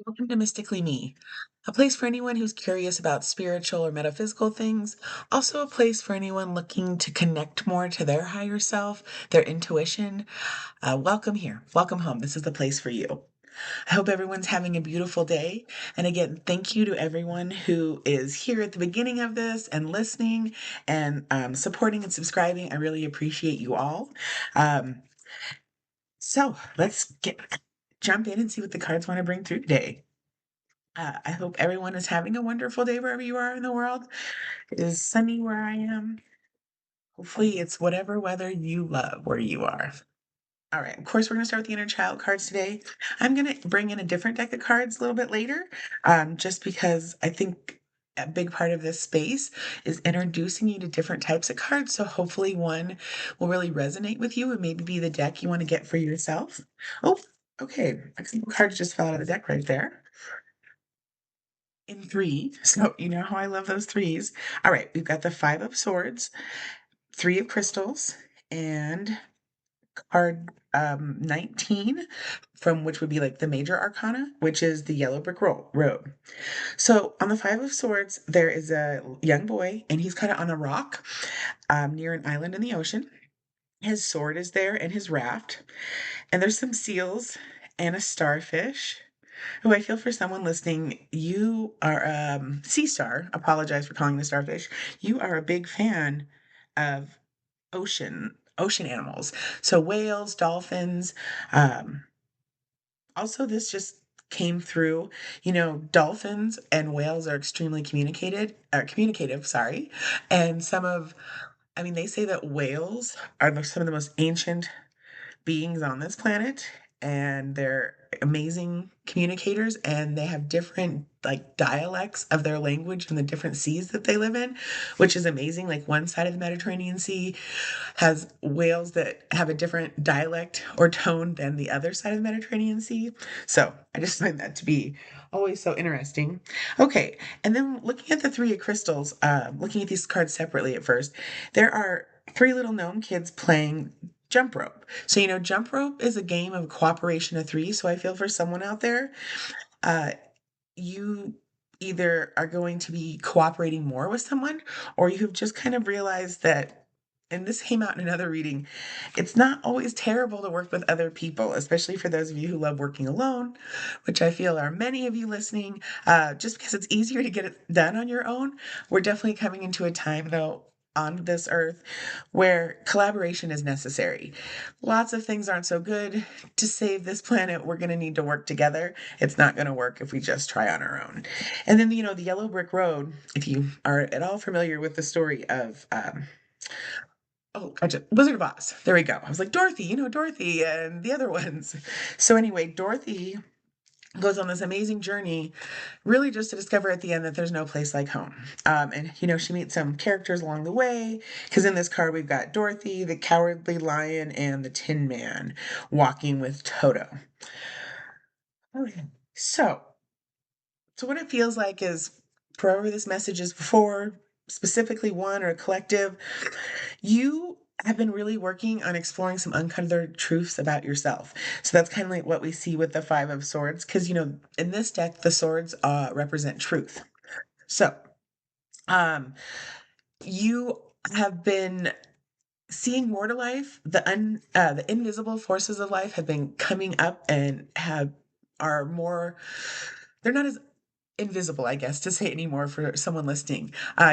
Welcome to Mystically Me, a place for anyone who's curious about spiritual or metaphysical things, also a place for anyone looking to connect more to their higher self, their intuition. Welcome here. Welcome home. This is the place for you. I hope everyone's having a beautiful day. And again, thank you to everyone who is here at the beginning of this and listening and supporting and subscribing. I really appreciate you all. Um, so let's jump in and see what the cards want to bring through today. I hope everyone is having a wonderful day wherever you are in the world. It is sunny where I am. Hopefully, it's whatever weather you love where you are. All right, of course, we're going to start with the inner child cards today. I'm going to bring in a different deck of cards a little bit later, just because I think a big part of this space is introducing you to different types of cards. So hopefully, one will really resonate with you and maybe be the deck you want to get for yourself. Oh, okay. A couple cards just fell out of the deck right there in three. So you know how I love those threes. All right, we've got the Five of Swords, Three of Crystals, and card 19, from which would be like the major arcana, which is the yellow brick road. So on the Five of Swords, there is a young boy, and he's kind of on a rock near an island in the ocean. His sword is there and his raft, and there's some seals and a starfish. Oh, I feel for someone listening. You are sea star. Apologize for calling the starfish. You are a big fan of ocean animals. So whales, dolphins. Um, Also, this just came through. Dolphins and whales are extremely communicative. Sorry, and I mean, they say that whales are some of the most ancient beings on this planet, and they're amazing communicators, and they have different like dialects of their language in the different seas that they live in, which is amazing. Like one side of the Mediterranean Sea has whales that have a different dialect or tone than the other side of the Mediterranean Sea. So I just find that to be always so interesting. Okay, and then looking at the Three of Crystals, looking at these cards separately at first, there are three little gnome kids playing jump rope. So, jump rope is a game of cooperation of three. So I feel for someone out there, uh, you either are going to be cooperating more with someone, or you've just kind of realized that, and this came out in another reading, it's not always terrible to work with other people, especially for those of you who love working alone, which I feel are many of you listening. Just because it's easier to get it done on your own, we're definitely coming into a time, though, on this earth where collaboration is necessary. Lots of things aren't so good. To save this planet, we're going to need to work together. It's not going to work if we just try on our own. And then, the yellow brick road, if you are at all familiar with the story of, oh, gotcha, Wizard of Oz. There we go. I was like, Dorothy, Dorothy and the other ones. So, anyway, Dorothy goes on this amazing journey, really just to discover at the end that there's no place like home. And she meets some characters along the way, because in this card we've got Dorothy, the Cowardly Lion, and the Tin Man walking with Toto. Okay. So what it feels like is, forever this message is before, specifically one or a collective, you have been really working on exploring some uncovered truths about yourself. So that's kind of like what we see with the Five of Swords, because in this deck the swords represent truth. So um, you have been seeing more to life. The invisible forces of life have been coming up and are more. They're not as invisible, I guess, to say anymore for someone listening.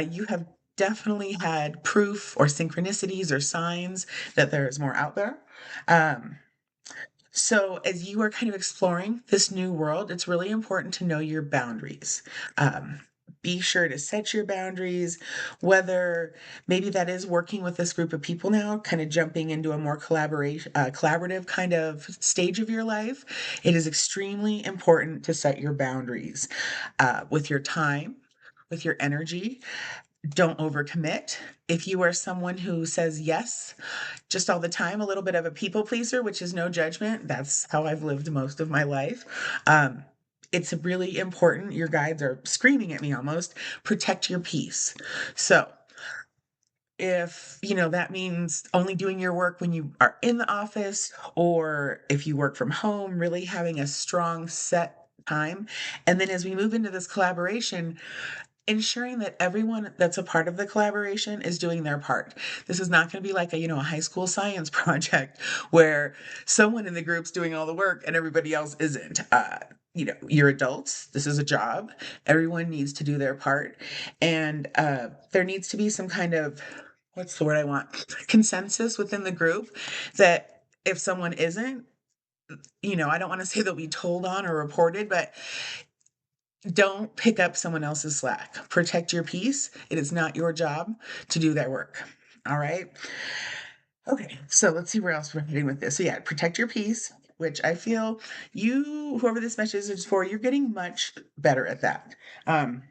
You have definitely had proof or synchronicities or signs that there is more out there. Um, so, as you are kind of exploring this new world, it's really important to know your boundaries. Um, be sure to set your boundaries, whether maybe that is working with this group of people now, kind of jumping into a more collaborative kind of stage of your life. It is extremely important to set your boundaries with your time, with your energy. Don't overcommit. If you are someone who says yes just all the time, a little bit of a people pleaser, which is no judgment. That's how I've lived most of my life. It's really important. Your guides are screaming at me almost. Protect your peace. So, if that means only doing your work when you are in the office, or if you work from home, really having a strong set time. And then as we move into this collaboration, ensuring that everyone that's a part of the collaboration is doing their part. This is not going to be like a high school science project where someone in the group's doing all the work and everybody else isn't. You're adults. This is a job. Everyone needs to do their part, and there needs to be some kind of, what's the word I want, consensus within the group that if someone isn't, I don't want to say they'll be told on or reported, but don't pick up someone else's slack. Protect your peace. It is not your job to do their work. All right. Okay. So let's see where else we're getting with this. So, yeah, protect your peace, which I feel whoever this message is for, you're getting much better at that. Um,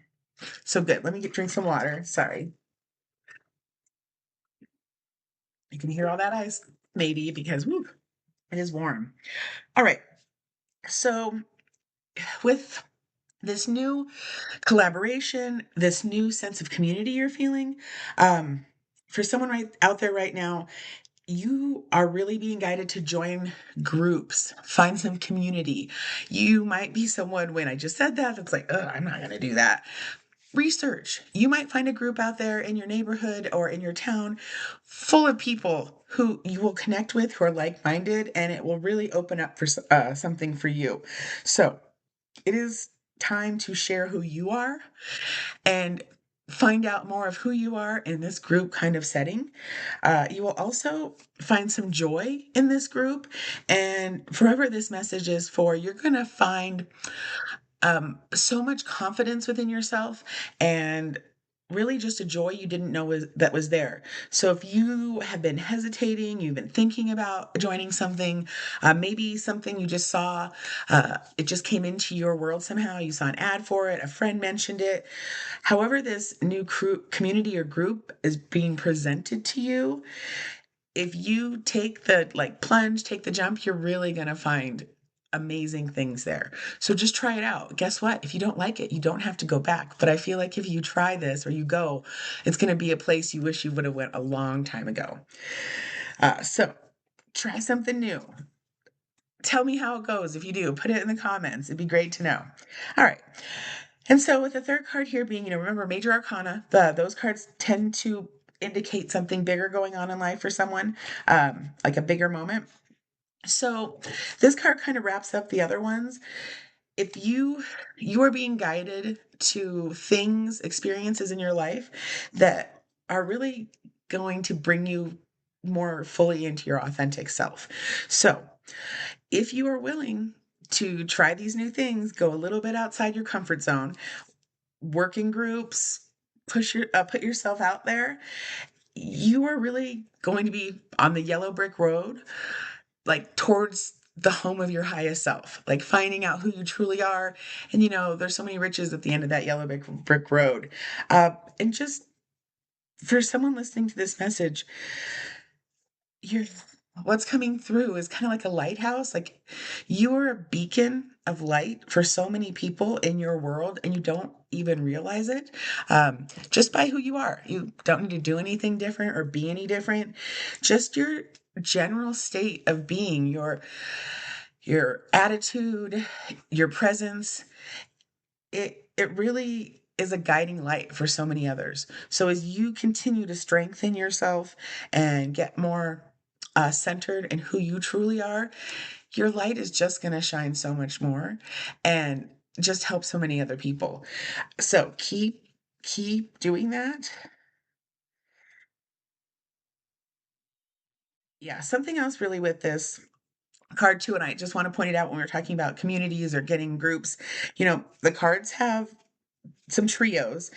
so good. Let me drink some water. Sorry. You can hear all that ice, maybe, because whew, it is warm. All right. So, with this new collaboration, this new sense of community you're feeling. For someone right out there right now, you are really being guided to join groups, find some community. You might be someone, when I just said that, that's like, I'm not going to do that. Research. You might find a group out there in your neighborhood or in your town full of people who you will connect with who are like minded, and it will really open up for something for you. So, it is time to share who you are and find out more of who you are in this group kind of setting. You will also find some joy in this group. And forever this message is for, you're going to find so much confidence within yourself and really just a joy you didn't know that was there. So if you have been hesitating, you've been thinking about joining something, maybe something you just saw, it just came into your world somehow, you saw an ad for it, a friend mentioned it. However, this new community or group is being presented to you, if you take the plunge, take the jump, you're really going to find amazing things there. So just try it out. Guess what? If you don't like it, you don't have to go back. But I feel like if you try this or you go, it's going to be a place you wish you would have went a long time ago. So try something new. Tell me how it goes. If you do, put it in the comments. It'd be great to know. All right. And so with the third card here being, remember major arcana, those cards tend to indicate something bigger going on in life for someone, like a bigger moment. So this card kind of wraps up the other ones. If you are being guided to things, experiences in your life that are really going to bring you more fully into your authentic self. So if you are willing to try these new things, go a little bit outside your comfort zone, work in groups, put yourself out there, you are really going to be on the yellow brick road, like towards the home of your highest self, like finding out who you truly are. And there's so many riches at the end of that yellow brick road. And just for someone listening to this message, you're what's coming through is kind of like a lighthouse. Like, you are a beacon of light for so many people in your world, and you don't even realize it, just by who you are. You don't need to do anything different or be any different. Just your general state of being, your attitude, your presence, it really is a guiding light for so many others. So as you continue to strengthen yourself and get more centered in who you truly are, your light is just going to shine so much more and just help so many other people. So keep doing that. Yeah, something else really with this card too, and I just want to point it out when we're talking about communities or getting groups, the cards have some trios,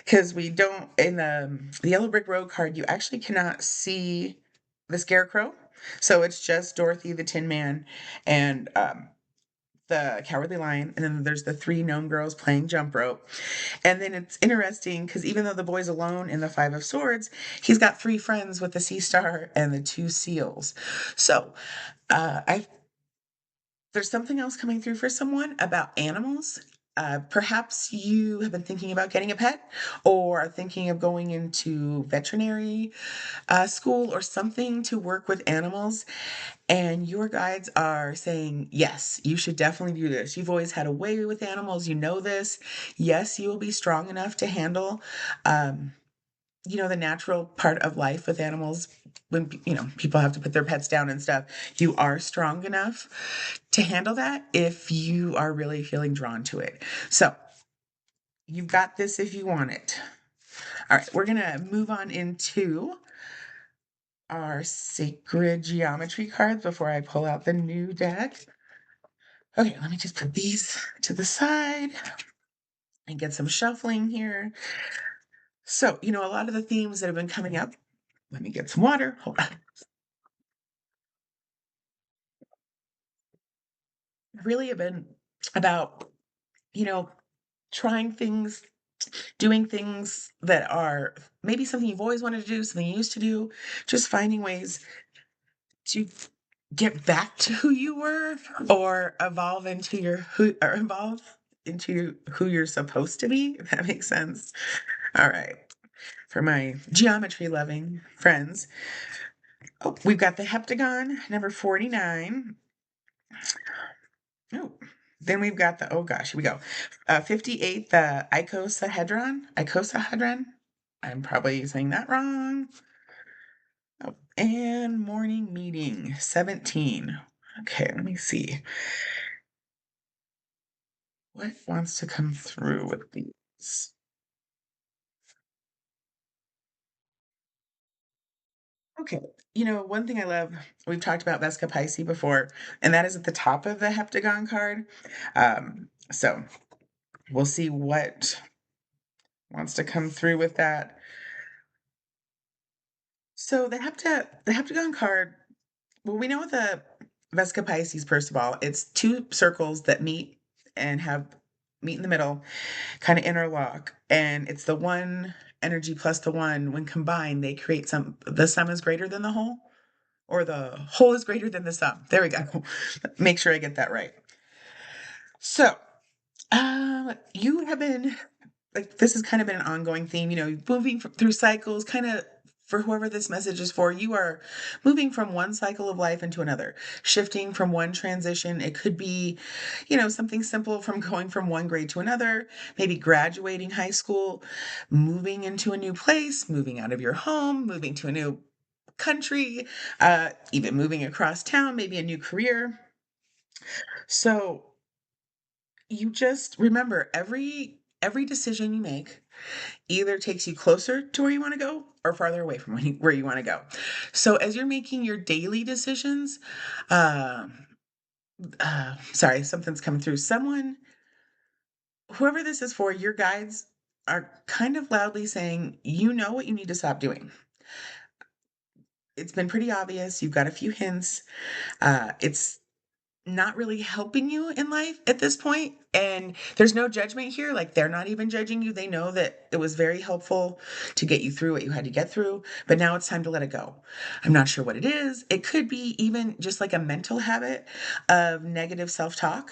because we don't, in the yellow brick road card, you actually cannot see the scarecrow. So it's just Dorothy the Tin Man and the Cowardly Lion, and then there's the three gnome girls playing jump rope. And then it's interesting because even though the boy's alone in the Five of Swords, he's got three friends with the sea star and the two seals. So I there's something else coming through for someone about animals. Perhaps you have been thinking about getting a pet or are thinking of going into veterinary school or something to work with animals. And your guides are saying, yes, you should definitely do this. You've always had a way with animals. You know this. Yes, you will be strong enough to handle, um, the natural part of life with animals when, people have to put their pets down and stuff. You are strong enough to handle that if you are really feeling drawn to it. So you've got this if you want it. All right, we're going to move on into our sacred geometry cards before I pull out the new deck. Okay, let me just put these to the side and get some shuffling here. So, a lot of the themes that have been coming up, let me get some water. Hold on. Really have been about, you know, trying things, doing things that are maybe something you've always wanted to do, something you used to do, just finding ways to get back to who you were or evolve into who you're supposed to be, if that makes sense. All right. For my geometry loving friends. Oh, we've got the heptagon, number 49. Oh, then we've got the, oh gosh, here we go. 58, the icosahedron. I'm probably saying that wrong. Oh, and morning meeting, 17. Okay, let me see. What wants to come through with these? Okay. One thing I love, we've talked about Vesca Pisces before, and that is at the top of the heptagon card. So we'll see what wants to come through with that. So the heptagon card, well, we know with the Vesca Pisces, first of all, it's two circles that meet in the middle, kind of interlock, and it's the one energy plus the one. When combined, they create the sum is greater than the whole, or the whole is greater than the sum. There we go. Make sure I get that right. So, you have been like this has kind of been an ongoing theme, moving through cycles, kind of for whoever this message is for, you are moving from one cycle of life into another, shifting from one transition. It could be, something simple from going from one grade to another, maybe graduating high school, moving into a new place, moving out of your home, moving to a new country, even moving across town, maybe a new career. So you just remember every decision you make either takes you closer to where you want to go or farther away from where you want to go. So as you're making your daily decisions, um, sorry, something's coming through. Whoever this is for, your guides are kind of loudly saying, you know what you need to stop doing. It's been pretty obvious. You've got a few hints. It's not really helping you in life at this point, and there's no judgment here. Like, they're not even judging you. They know that it was very helpful to get you through what you had to get through, but now it's time to let it go. I'm not sure what it is. It could be even just like a mental habit of negative self-talk,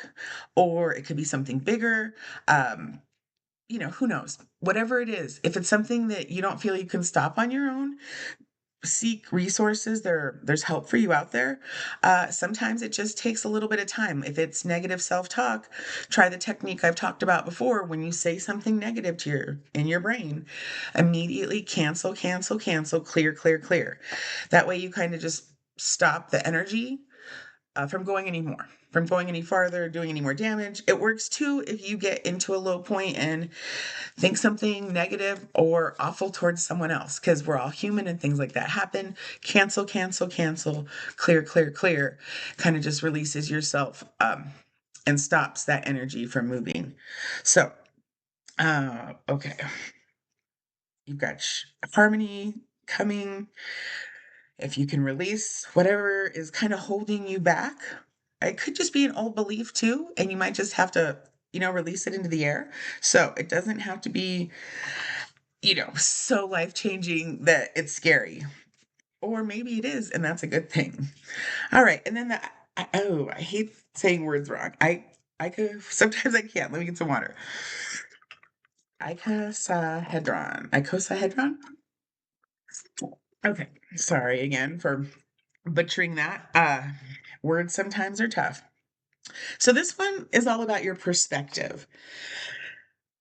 or it could be something bigger. Who knows, whatever it is. If it's something that you don't feel you can stop on your own, seek resources. There's help for you out there. Sometimes it just takes a little bit of time. If it's negative self-talk, try the technique I've talked about before. When you say something negative in your brain, immediately cancel, cancel, cancel, clear, clear, clear. That way you kind of just stop the energy from going any farther, doing any more damage. It works too if you get into a low point and think something negative or awful towards someone else, because we're all human and things like that happen. Cancel, cancel, cancel, clear, clear, clear. Kind of just releases yourself, and stops that energy from moving. So, okay. You've got harmony coming. If you can release whatever is kind of holding you back, it could just be an old belief too, and you might just have to, release it into the air. So it doesn't have to be, so life changing that it's scary. Or maybe it is, and that's a good thing. All right. And then I hate saying words wrong. I could sometimes I can't. Let me get some water. Icosahedron. Icosahedron? Okay. Sorry again for butchering that. Words sometimes are tough. So this one is all about your perspective,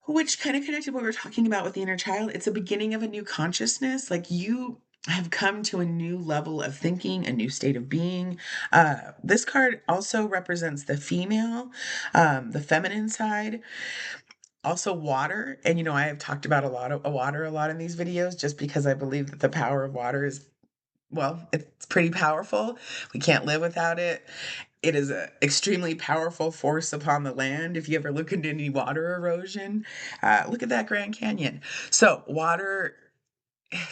which kind of connected what we were talking about with the inner child. It's a beginning of a new consciousness. Like you have come to a new level of thinking, a new state of being. This card also represents the female, the feminine side, also water. And I have talked about a lot of water a lot in these videos, just because I believe that the power of water is, well, it's pretty powerful. We can't live without it. It is an extremely powerful force upon the land. If you ever look into any water erosion, look at that Grand Canyon. So water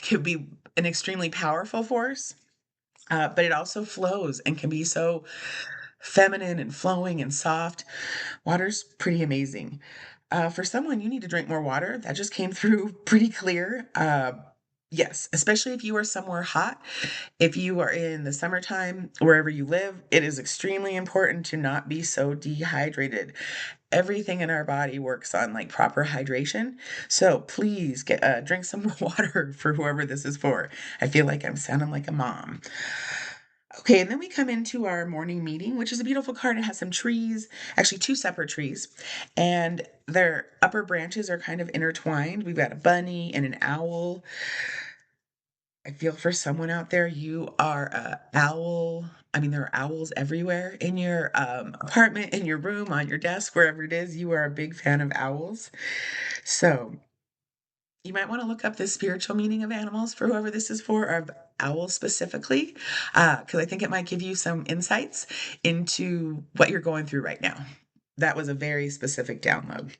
can be an extremely powerful force, but it also flows and can be so feminine and flowing and soft. Water's pretty amazing. For someone, you need to drink more water. That just came through pretty clear. Yes, especially if you are somewhere hot. If you are in the summertime, wherever you live, it is extremely important to not be so dehydrated. Everything in our body works on like proper hydration. So please get drink some more water for whoever this is for. I feel like I'm sounding like a mom. Okay, and then we come into our morning meeting, which is a beautiful card. It has some trees, actually two separate trees, and their upper branches are kind of intertwined. We've got a bunny and an owl. I feel for someone out there, you are a owl. I mean, there are owls everywhere in your apartment, in your room, on your desk, wherever it is. You are a big fan of owls. So you might want to look up the spiritual meaning of animals for whoever this is for, or of owls specifically, because I think it might give you some insights into what you're going through right now. That was a very specific download.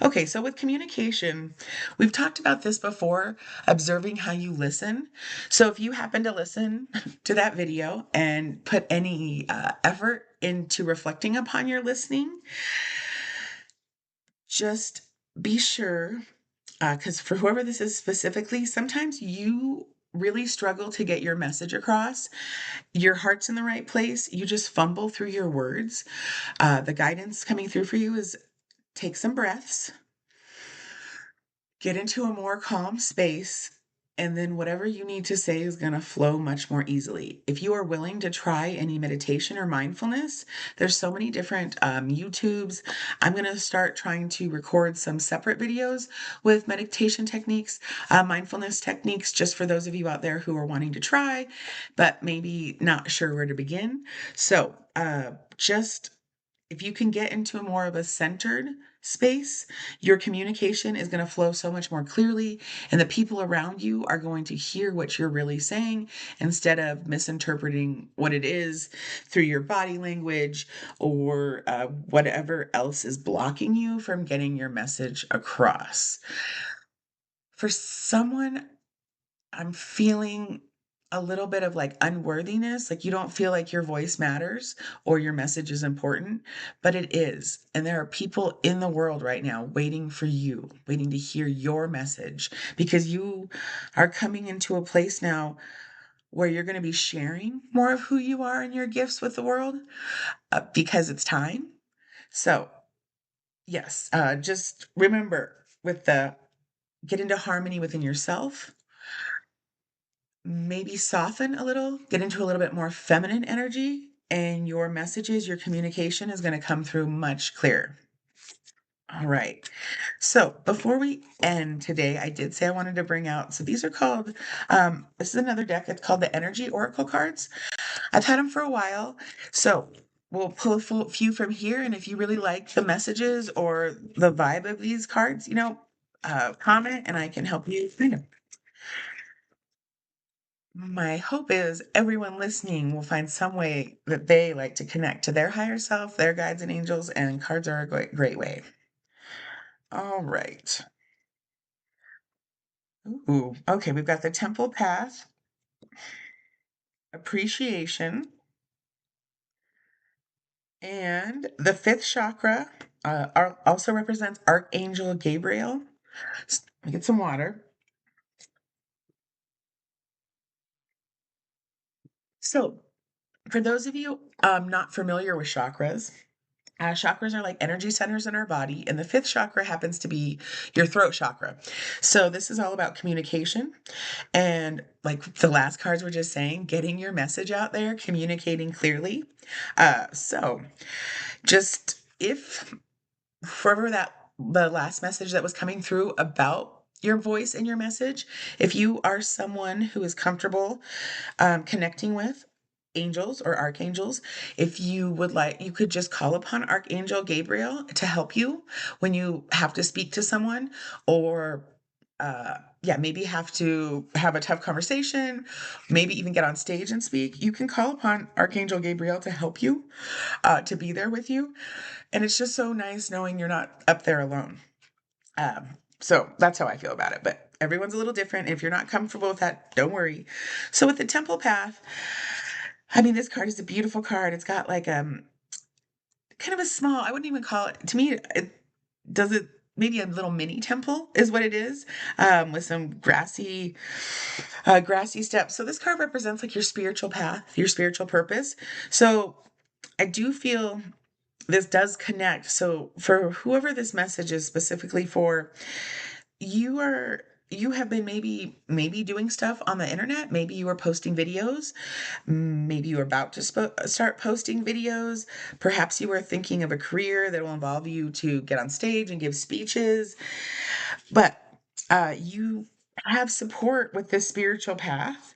Okay, so with communication, we've talked about this before, observing how you listen. So if you happen to listen to that video and put any effort into reflecting upon your listening, just be sure, because for whoever this is specifically, sometimes you really struggle to get your message across. Your heart's in the right place. You just fumble through your words. The guidance coming through for you is take some breaths, get into a more calm space, and then whatever you need to say is going to flow much more easily. If you are willing to try any meditation or mindfulness, there's so many different YouTubes. I'm going to start trying to record some separate videos with meditation techniques, mindfulness techniques, just for those of you out there who are wanting to try, but maybe not sure where to begin. So just if you can get into a more of a centered space, your communication is going to flow so much more clearly, and the people around you are going to hear what you're really saying instead of misinterpreting what it is through your body language or whatever else is blocking you from getting your message across. For someone, I'm feeling a little bit of like unworthiness, like you don't feel like your voice matters or your message is important, but it is. And there are people in the world right now waiting for you, waiting to hear your message because you are coming into a place now where you're going to be sharing more of who you are and your gifts with the world because it's time. So, yes, just remember with the get into harmony within yourself, maybe soften a little, get into a little bit more feminine energy, and your messages, your communication is going to come through much clearer. All right. So before we end today, I did say I wanted to bring out, so these are called, this is another deck. It's called the Energy Oracle cards. I've had them for a while. So we'll pull a few from here. And if you really like the messages or the vibe of these cards, comment and I can help you find them. My hope is everyone listening will find some way that they like to connect to their higher self, their guides and angels, and cards are a great way. All right. Ooh, okay, we've got the temple path, appreciation, and the fifth chakra also represents Archangel Gabriel. Let me get some water. So, for those of you not familiar with chakras, Chakras are like energy centers in our body, and the fifth chakra happens to be your throat chakra. So, this is all about communication. And like the last cards were just saying, getting your message out there, communicating clearly. So, just if forever that the last message that was coming through about your voice and your message, if you are someone who is comfortable connecting with angels or archangels, if you would like, you could just call upon Archangel Gabriel to help you when you have to speak to someone, or yeah, maybe have to have a tough conversation, maybe even get on stage and speak. You can call upon Archangel Gabriel to help you, to be there with you. And it's just so nice knowing you're not up there alone. So that's how I feel about it. But everyone's a little different. If you're not comfortable with that, don't worry. So with the Temple Path, I mean, this card is a beautiful card. It's got like kind of a small, I wouldn't even call it, to me, it does it maybe a little mini temple is what it is, with some grassy steps. So this card represents like your spiritual path, your spiritual purpose. So I do feel this does connect. So for whoever this message is specifically for, you have been maybe doing stuff on the internet. Maybe you are posting videos. Maybe you're about to start posting videos. Perhaps you are thinking of a career that will involve you to get on stage and give speeches. But you have support with this spiritual path.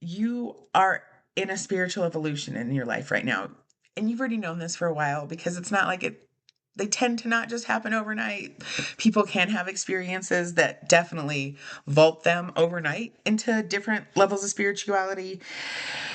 You are in a spiritual evolution in your life right now. And you've already known this for a while, because it's not like they tend to not just happen overnight. People can have experiences that definitely vault them overnight into different levels of spirituality.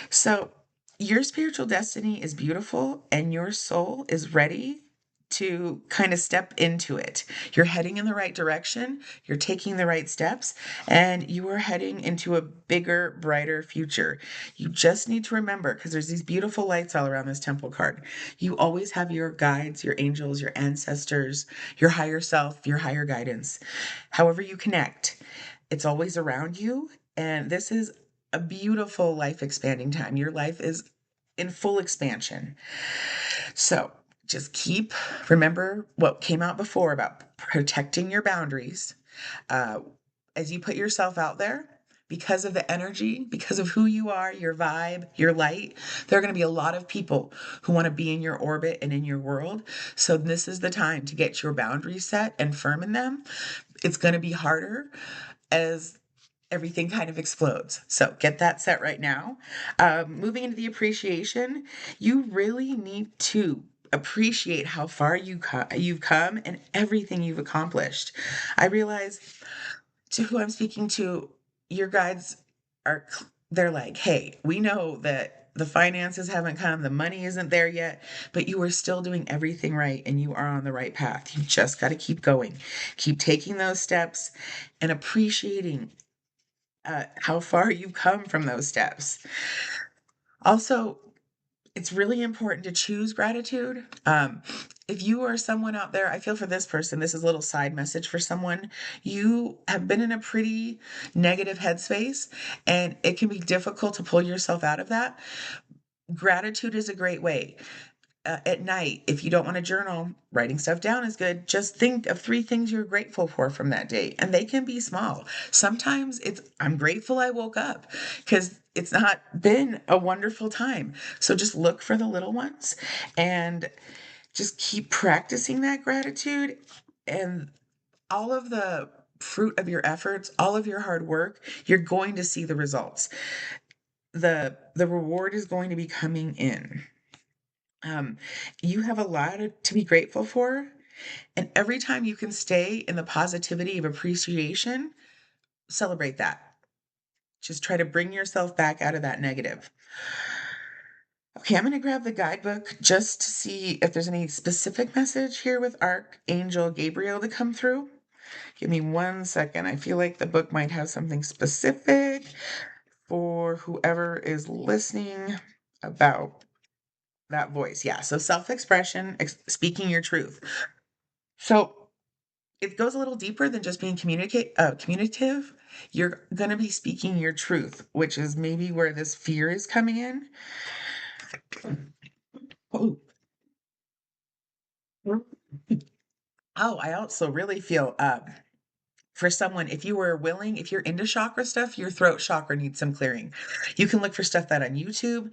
So, your spiritual destiny is beautiful, and your soul is ready to kind of step into it. You're heading in the right direction, you're taking the right steps, and you are heading into a bigger, brighter future. You just need to remember, because there's these beautiful lights all around this temple card. You always have your guides, your angels, your ancestors, your higher self, your higher guidance. However, you connect, it's always around you. And this is a beautiful life expanding time. Your life is in full expansion. So just remember what came out before about protecting your boundaries. Uh, as you put yourself out there, because of the energy, because of who you are, your vibe, your light, there are going to be a lot of people who want to be in your orbit and in your world. So, this is the time to get your boundaries set and firm in them. It's going to be harder as everything kind of explodes. So get that set right now. Moving into the appreciation, you really need to appreciate how far you've come and everything you've accomplished. I realize, to who I'm speaking to, your guides they're like, hey, we know that the finances haven't come, the money isn't there yet, but you are still doing everything right and you are on the right path. You just got to keep going, keep taking those steps and appreciating how far you've come from those steps. Also, it's really important to choose gratitude. If you are someone out there, I feel for this person, this is a little side message for someone. You have been in a pretty negative headspace, and it can be difficult to pull yourself out of that. Gratitude is a great way. At night, if you don't want to journal, writing stuff down is good. Just think of 3 things you're grateful for from that day, and they can be small. Sometimes it's, I'm grateful I woke up, because it's not been a wonderful time. So just look for the little ones and just keep practicing that gratitude, and all of the fruit of your efforts, all of your hard work, you're going to see the results. The reward is going to be coming in. Um, you have a lot to be grateful for. And every time you can stay in the positivity of appreciation, celebrate that. Just try to bring yourself back out of that negative. Okay, I'm going to grab the guidebook just to see if there's any specific message here with Archangel Gabriel to come through. Give me 1 second. I feel like the book might have something specific for whoever is listening about that voice. Yeah, so self expression, speaking your truth. So it goes a little deeper than just being communicative. You're going to be speaking your truth, which is maybe where this fear is coming in. Oh, Mm. Oh, I also really feel, for someone, if you were willing, if you're into chakra stuff, your throat chakra needs some clearing. You can look for stuff that on YouTube.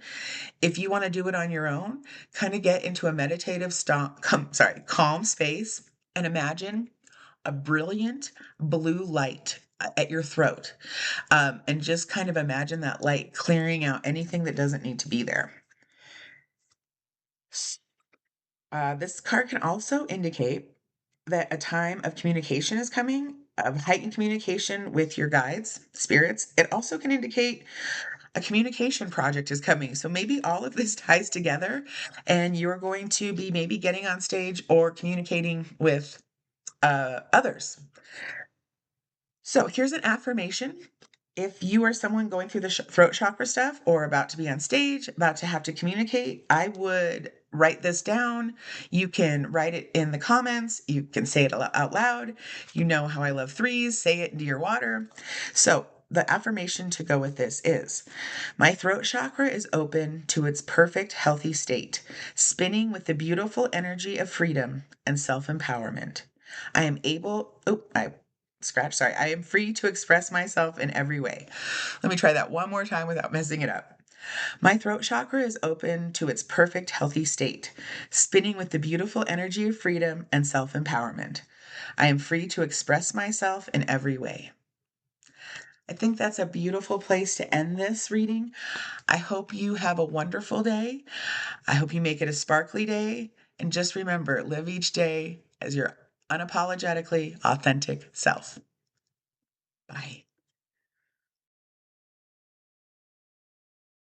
If you want to do it on your own, kind of get into a meditative calm space and imagine a brilliant blue light at your throat. And just kind of imagine that light clearing out anything that doesn't need to be there. This card can also indicate that a time of communication is coming, of heightened communication with your guides, spirits. It also can indicate a communication project is coming. So maybe all of this ties together and you're going to be maybe getting on stage or communicating with others. So here's an affirmation. If you are someone going through the throat chakra stuff or about to be on stage, about to have to communicate, I would write this down. You can write it in the comments. You can say it out loud. You know how I love threes. Say it into your water. So the affirmation to go with this is my throat chakra is open to its perfect healthy state, spinning with the beautiful energy of freedom and self empowerment. I am able, oh, I sorry. I am free to express myself in every way. Let me try that one more time without messing it up. My throat chakra is open to its perfect healthy state, spinning with the beautiful energy of freedom and self empowerment. I am free to express myself in every way. I think that's a beautiful place to end this reading. I hope you have a wonderful day. I hope you make it a sparkly day. And just remember, live each day as your unapologetically authentic self. Bye.